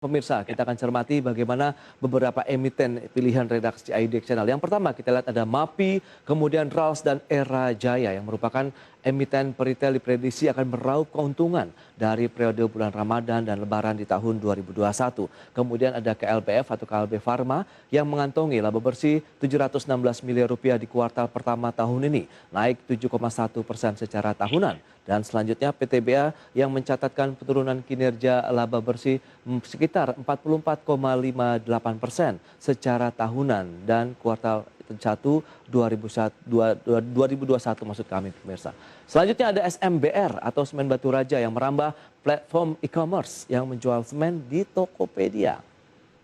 Pemirsa, kita akan cermati bagaimana beberapa emiten pilihan redaksi IDX Channel. Yang pertama kita lihat ada MAPI, kemudian RALS dan Era Jaya yang merupakan emiten peritel diprediksi akan meraup keuntungan dari periode bulan Ramadan dan Lebaran di tahun 2021. Kemudian ada KLBF atau KLB Pharma yang mengantongi laba bersih 716 miliar rupiah di kuartal pertama tahun ini, naik 7,1% secara tahunan. Dan selanjutnya PTBA yang mencatatkan penurunan kinerja laba bersih sekitar 44,58% secara tahunan dan kuartal 1 2021 maksud kami pemirsa. Selanjutnya ada SMBR atau Semen Batu Raja yang merambah platform e-commerce yang menjual semen di Tokopedia.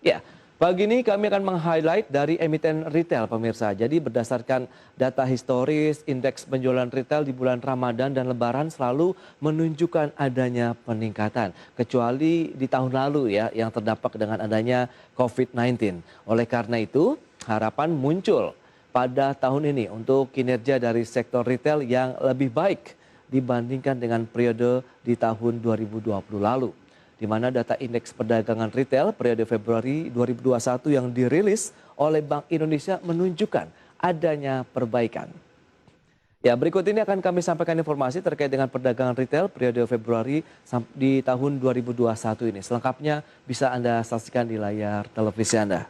Ya, pagi ini kami akan meng-highlight dari emiten retail pemirsa. Jadi berdasarkan data historis, indeks penjualan retail di bulan Ramadan dan Lebaran selalu menunjukkan adanya peningkatan. Kecuali di tahun lalu ya yang terdampak dengan adanya COVID-19. Oleh karena itu harapan muncul pada tahun ini untuk kinerja dari sektor retail yang lebih baik dibandingkan dengan periode di tahun 2020 lalu, di mana data indeks perdagangan retail periode Februari 2021 yang dirilis oleh Bank Indonesia menunjukkan adanya perbaikan. Ya, berikut ini akan kami sampaikan informasi terkait dengan perdagangan retail periode Februari di tahun 2021 ini. Selengkapnya bisa Anda saksikan di layar televisi Anda.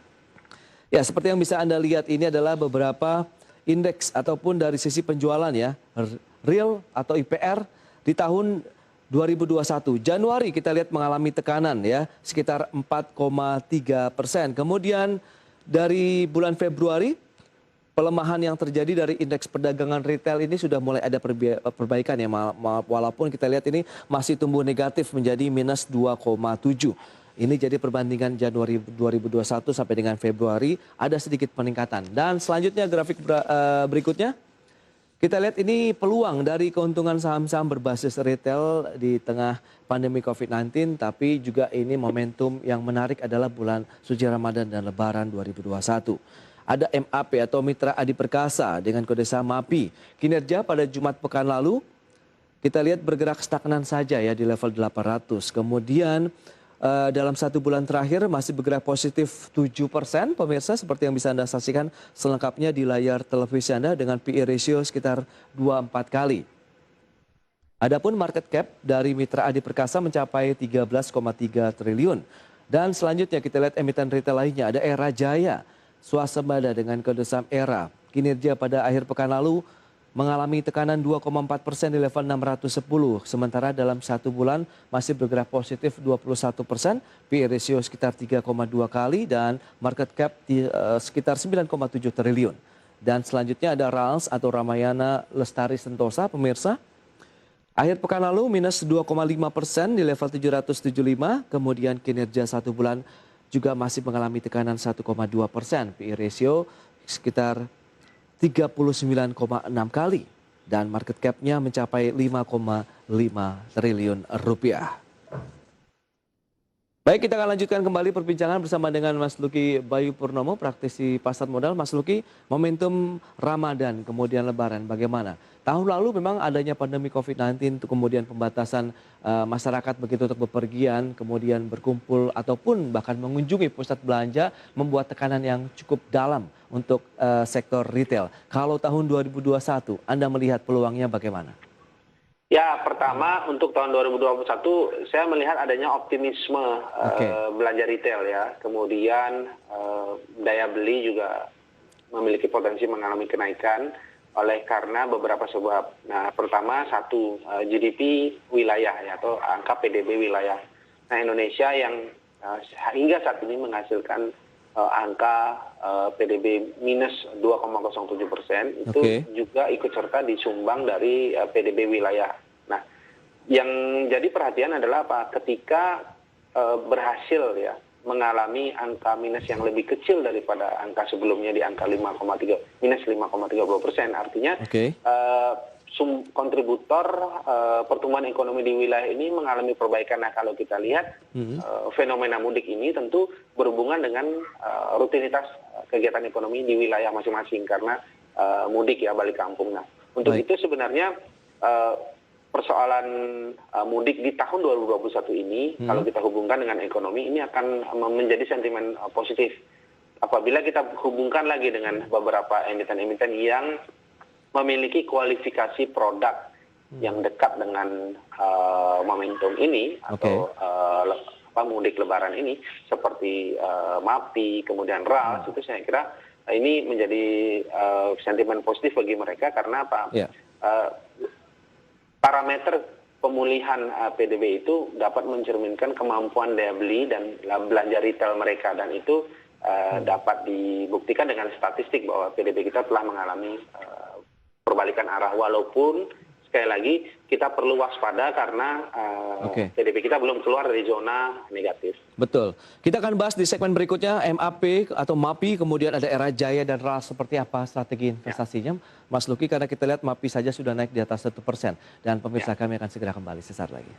Ya, seperti yang bisa Anda lihat ini adalah beberapa indeks ataupun dari sisi penjualan ya, real atau IPR di tahun 2021. Januari kita lihat mengalami tekanan ya, sekitar 4,3%. Kemudian dari bulan Februari, pelemahan yang terjadi dari indeks perdagangan retail ini sudah mulai ada perbaikan ya, walaupun kita lihat ini masih tumbuh negatif menjadi minus 2,7. Ini jadi perbandingan Januari 2021 sampai dengan Februari ada sedikit peningkatan. Dan selanjutnya grafik berikutnya. Kita lihat ini peluang dari keuntungan saham-saham berbasis retail di tengah pandemi COVID-19, tapi juga ini momentum yang menarik adalah bulan suci Ramadan dan Lebaran 2021. Ada MAP atau Mitra Adi Perkasa dengan kode saham MAPI. Kinerja pada Jumat pekan lalu kita lihat bergerak stagnan saja ya di level 800. Kemudian dalam 1 bulan terakhir masih bergerak positif 7% pemirsa seperti yang bisa Anda saksikan selengkapnya di layar televisi Anda dengan PE ratio sekitar 24 kali. Adapun market cap dari Mitra Adi Perkasa mencapai 13,3 triliun. Dan selanjutnya kita lihat emiten retail lainnya ada Era Jaya, swasembada dengan kode saham Era. Kinerja pada akhir pekan lalu mengalami tekanan 2,4% di level 610. Sementara dalam 1 bulan masih bergerak positif 21%, PE ratio sekitar 3,2 kali dan market cap sekitar 9,7 triliun. Dan selanjutnya ada RALS atau Ramayana Lestari Sentosa pemirsa. Akhir pekan lalu minus 2,5% di level 775, kemudian kinerja 1 bulan juga masih mengalami tekanan 1,2%, PE ratio sekitar 39,6 kali dan market cap-nya mencapai 5,5 triliun rupiah. Baik, kita akan lanjutkan kembali perbincangan bersama dengan Mas Luki Bayu Purnomo, praktisi pasar modal. Mas Luki, momentum Ramadan kemudian Lebaran bagaimana? Tahun lalu memang adanya pandemi COVID-19, kemudian pembatasan masyarakat begitu untuk bepergian, kemudian berkumpul ataupun bahkan mengunjungi pusat belanja membuat tekanan yang cukup dalam untuk sektor retail. Kalau tahun 2021, Anda melihat peluangnya bagaimana? Ya, pertama untuk tahun 2021 saya melihat adanya optimisme belanja retail ya. Kemudian daya beli juga memiliki potensi mengalami kenaikan oleh karena beberapa sebab. Nah, pertama GDP wilayah ya atau angka PDB wilayah. Nah, Indonesia yang hingga saat ini menghasilkan angka PDB minus 2,07% itu juga ikut serta disumbang dari PDB wilayah. Nah, yang jadi perhatian adalah apa? Ketika berhasil ya mengalami angka minus yang lebih kecil daripada angka sebelumnya di angka minus 5,30%, artinya kontributor pertumbuhan ekonomi di wilayah ini mengalami perbaikan. Nah, kalau kita lihat fenomena mudik ini tentu berhubungan dengan rutinitas kegiatan ekonomi di wilayah masing-masing karena mudik ya balik kampung. Nah, untuk itu sebenarnya persoalan mudik di tahun 2021 ini, kalau kita hubungkan dengan ekonomi, ini akan menjadi sentimen positif. Apabila kita hubungkan lagi dengan beberapa emiten-emiten yang memiliki kualifikasi produk yang dekat dengan momentum ini, atau mudik lebaran ini, seperti MAPI, kemudian RAS, itu saya kira ini menjadi sentimen positif bagi mereka, karena apa? Parameter pemulihan PDB itu dapat mencerminkan kemampuan daya beli dan belanja retail mereka, dan itu dapat dibuktikan dengan statistik bahwa PDB kita telah mengalami perbalikan arah, walaupun sekali lagi kita perlu waspada karena PDB kita belum keluar dari zona negatif. Betul. Kita akan bahas di segmen berikutnya MAP atau MAPI, kemudian ada Era Jaya dan RAS, seperti apa strategi investasinya, Mas Luki, karena kita lihat MAPI saja sudah naik di atas 1%. Dan pemirsa kami akan segera kembali sesaat lagi.